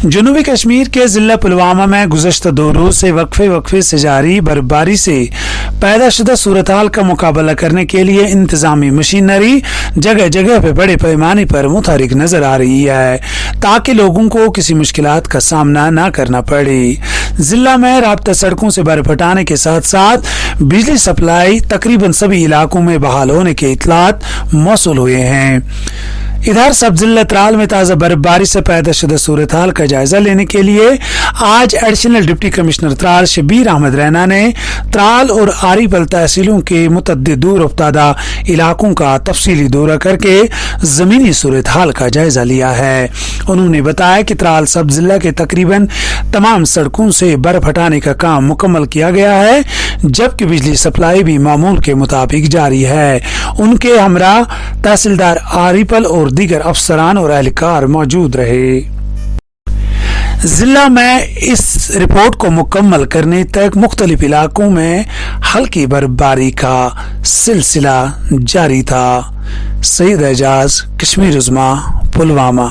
जनूबी कश्मीर के जिला पुलवामा में गुज़श्ता 2 रोज से वक्फे से जारी बर्फबारी से पैदा शुदा सूरत हाल का मुकाबला करने के लिए इंतजामी मशीनरी जगह जगह पे बड़े पैमाने पर मुतहरिक नजर आ रही है ताकि लोगों को किसी मुश्किलात का सामना न करना पड़े। जिला में राब्ता सड़कों से बर्फ हटाने के साथ साथ बिजली सप्लाई तकरीबन सभी इलाकों में बहाल होने के इतलात मौसूल हुए हैं। इधर सब जिला त्राल में ताज़ा बर्फबारी से पैदा शुदा सूरत हाल का जायजा लेने के लिए आज additional deputy commissioner Tral Shabir Ahmad Raina ने त्राल और आरीपल तहसीलों के मुतअद्दिद दूर अफ्तादा इलाकों का तफसीली दौरा करके जमीनी सूरत हाल का जायजा लिया है। उन्होंने बताया कि त्राल सब जिला के तकरीबन तमाम सड़कों से बर्फ हटाने का काम मुकम्मल किया गया है, जबकि बिजली सप्लाई भी मामूल के मुताबिक जारी है। उनके हमरा तहसीलदार आरीपल और दीगर अफसरान और एहलकार मौजूद रहे। जिला में इस रिपोर्ट को मुकम्मल करने तक मुख्तलिफ इलाकों में हल्की बर्फबारी का सिलसिला जारी था। सईद एजाज, कश्मीर उज़्मा, पुलवामा।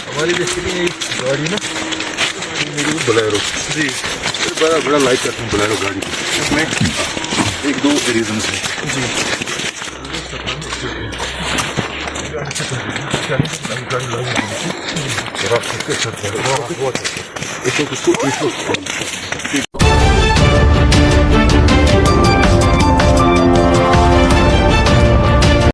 हमारी बेसिकली गाड़ी ना मेरी को बोलेरो जी बड़ा लाइक करता हूँ बोलेरो गाड़ी को इसमें 1-2 रीजन है जी गाड़ी